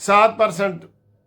7%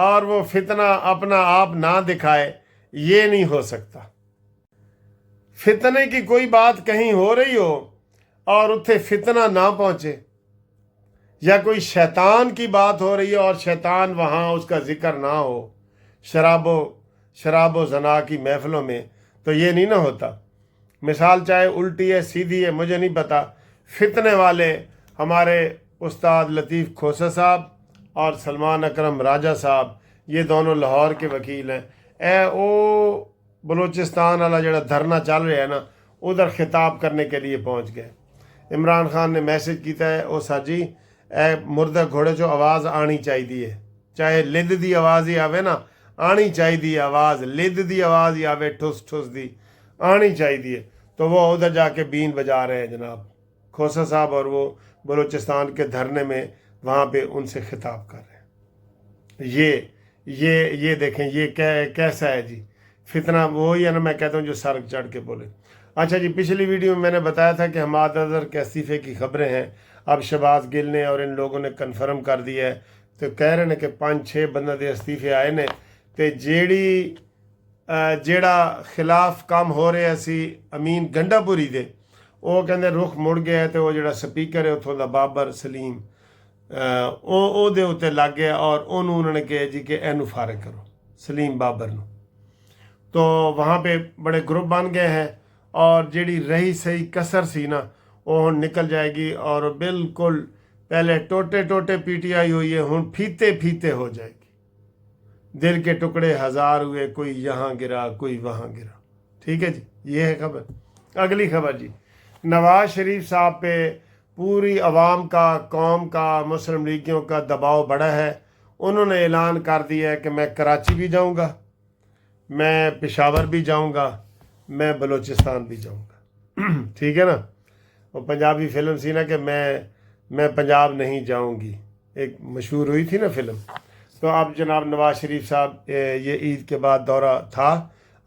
اور وہ فتنہ اپنا آپ نہ دکھائے، یہ نہیں ہو سکتا۔ فتنے کی کوئی بات کہیں ہو رہی ہو اور اتھے فتنہ نہ پہنچے، یا کوئی شیطان کی بات ہو رہی ہے اور شیطان وہاں اس کا ذکر نہ ہو شراب و زنا کی محفلوں میں، تو یہ نہیں نہ ہوتا۔ مثال چاہے الٹی ہے سیدھی ہے مجھے نہیں پتا، فتنے والے ہمارے استاد لطیف کھوسہ صاحب اور سلمان اکرم راجہ صاحب، یہ دونوں لاہور کے وکیل ہیں۔ او بلوچستان والا جڑا دھرنا چل رہا ہے نا، ادھر خطاب کرنے کے لیے پہنچ گئے۔ عمران خان نے میسج کیتا ہے، او ساجی اے مردہ گھوڑے چو آواز آنی چاہیے، چاہے لد دی آواز ہی آوے نا، آنی چاہیے آواز، لد دی آواز ہی آوے ٹھس ٹھس دی آنی چاہیے۔ تو وہ ادھر جا کے بین بجا رہے ہیں جناب کھوسہ صاحب، اور وہ بلوچستان کے دھرنے میں وہاں پہ ان سے خطاب کر رہے ہیں۔ یہ دیکھیں یہ کیسا ہے جی فتنہ، وہی ہے نا میں کہتا ہوں جو سر چڑھ کے بولے۔ اچھا جی، پچھلی ویڈیو میں نے بتایا تھا کہ حماد اظہر کے استعفے کی خبریں ہیں، اب شہباز گل نے اور ان لوگوں نے کنفرم کر دیا ہے، تو کہہ رہے ہیں کہ 5-6 بندہ دے استعفے آئے نے، تے جیڑا خلاف کام ہو رہا سی امین گنڈا پوری دے، وہ کہندے رخ مڑ گیا ہے، تے وہ جیڑا سپیکر ہے اتھوں دا بابر سلیم او دے اتے لگ گیا، اور انہوں نے کہا جی کہ اینو فارغ کرو سلیم بابر نو۔ تو وہاں پہ بڑے گروپ بن گئے ہیں، اور جیڑی رہی صحیح کسر سی نا وہ نکل جائے گی، اور بالکل پہلے ٹوٹے ٹوٹے پی ٹی آئی ہوئی ہے، ہن پھیتے پھیتے ہو جائے گی۔ دل کے ٹکڑے 1000 ہوئے، کوئی یہاں گرا کوئی وہاں گرا۔ ٹھیک ہے جی، یہ ہے خبر۔ اگلی خبر جی، نواز شریف صاحب پہ پوری عوام کا، قوم کا، مسلم لیگیوں کا دباؤ بڑا ہے۔ انہوں نے اعلان کر دیا ہے کہ میں کراچی بھی جاؤں گا، میں پشاور بھی جاؤں گا، میں بلوچستان بھی جاؤں گا۔ ٹھیک ہے نا، وہ پنجابی فلم سی نا کہ میں پنجاب نہیں جاؤں گی، ایک مشہور ہوئی تھی نا فلم۔ تو اب جناب نواز شریف صاحب یہ عید کے بعد دورہ تھا،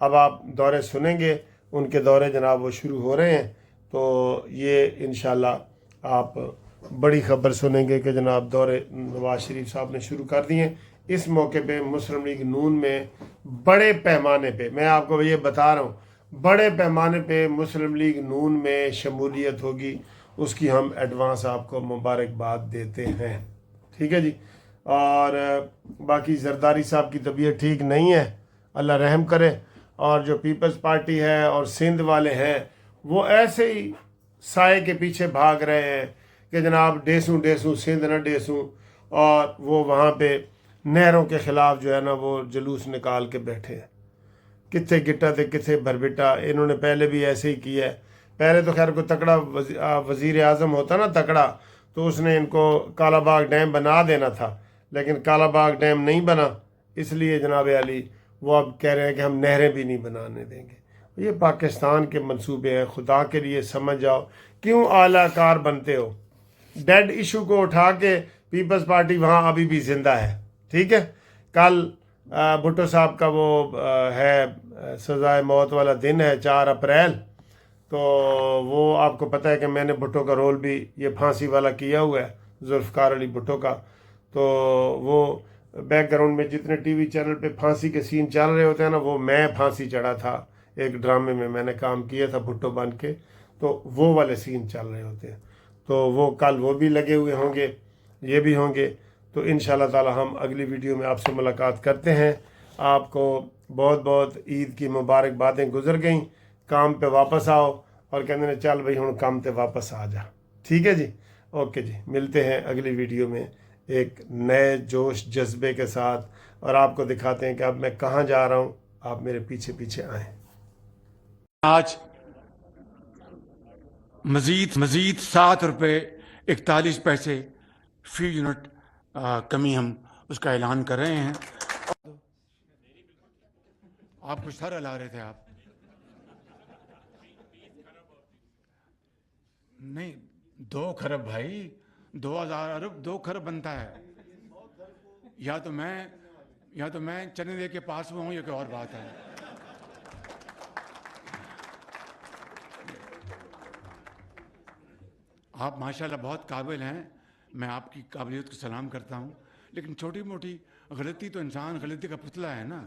اب آپ دورے سنیں گے، ان کے دورے جناب وہ شروع ہو رہے ہیں، تو یہ انشاءاللہ آپ بڑی خبر سنیں گے کہ جناب دورے نواز شریف صاحب نے شروع کر دیے۔ اس موقع پہ مسلم لیگ نون میں بڑے پیمانے پہ، میں آپ کو یہ بتا رہا ہوں، بڑے پیمانے پہ مسلم لیگ نون میں شمولیت ہوگی، اس کی ہم ایڈوانس آپ کو مبارکباد دیتے ہیں۔ ٹھیک ہے جی، اور باقی زرداری صاحب کی طبیعت ٹھیک نہیں ہے، اللہ رحم کرے، اور جو پیپلز پارٹی ہے اور سندھ والے ہیں وہ ایسے ہی سائے کے پیچھے بھاگ رہے ہیں کہ جناب ڈیسوں سندھ نہ ڈیسوں، اور وہ وہاں پہ نہروں کے خلاف جو ہے نا وہ جلوس نکال کے بیٹھے ہیں۔ کتنے گٹا تے کتنے بھربٹا، انہوں نے پہلے بھی ایسے ہی کیا ہے۔ پہلے تو خیر کوئی تکڑا وزیر اعظم ہوتا نا تکڑا، تو اس نے ان کو کالا باغ ڈیم بنا دینا تھا، لیکن کالا باغ ڈیم نہیں بنا، اس لیے جناب علی وہ اب کہہ رہے ہیں کہ ہم نہریں بھی نہیں بنانے دیں گے۔ یہ پاکستان کے منصوبے ہیں، خدا کے لیے سمجھ جاؤ، کیوں اعلیٰ کار بنتے ہو؟ ڈیڈ ایشو کو اٹھا کے پیپلز پارٹی وہاں ابھی بھی زندہ ہے۔ ٹھیک ہے، کل بھٹو صاحب کا وہ ہے سزائے موت والا دن ہے 4 اپریل، تو وہ آپ کو پتہ ہے کہ میں نے بھٹو کا رول بھی یہ پھانسی والا کیا ہوا ہے، ذوالفقار علی بھٹو کا۔ تو وہ بیک گراؤنڈ میں جتنے ٹی وی چینل پہ پھانسی کے سین چل رہے ہوتے ہیں نا، وہ میں پھانسی چڑھا تھا، ایک ڈرامے میں نے کام کیا تھا بھٹو بن کے، تو وہ والے سین چل رہے ہوتے ہیں۔ تو وہ کل وہ بھی لگے ہوئے ہوں گے، یہ بھی ہوں گے، تو انشاءاللہ تعالی ہم اگلی ویڈیو میں آپ سے ملاقات کرتے ہیں۔ آپ کو بہت بہت عید کی مبارکبادیں گزر گئیں، کام پہ واپس آؤ، اور کہتے ہیں چل بھائی ہوں کام تے واپس آ جا۔ ٹھیک ہے جی، اوکے جی، ملتے ہیں اگلی ویڈیو میں ایک نئے جوش جذبے کے ساتھ، اور آپ کو دکھاتے ہیں کہ اب میں کہاں جا رہا ہوں، آپ میرے پیچھے پیچھے آئیں۔ آج مزید 7 روپے 41 پیسے فی یونٹ کمی ہم اس کا اعلان کر رہے ہیں۔ آپ کچھ سر ہلا رہے تھے آپ؟ نہیں، 2 کھرب بھائی، 2000 ارب 2 کھرب بنتا ہے۔ یا تو میں چنے دے کے پاس میں ہوں، یہ کوئی اور بات ہے۔ آپ ماشاءاللہ بہت قابل ہیں، میں آپ کی قابلیت کو سلام کرتا ہوں، لیکن چھوٹی موٹی غلطی تو انسان غلطی کا پتلا ہے نا.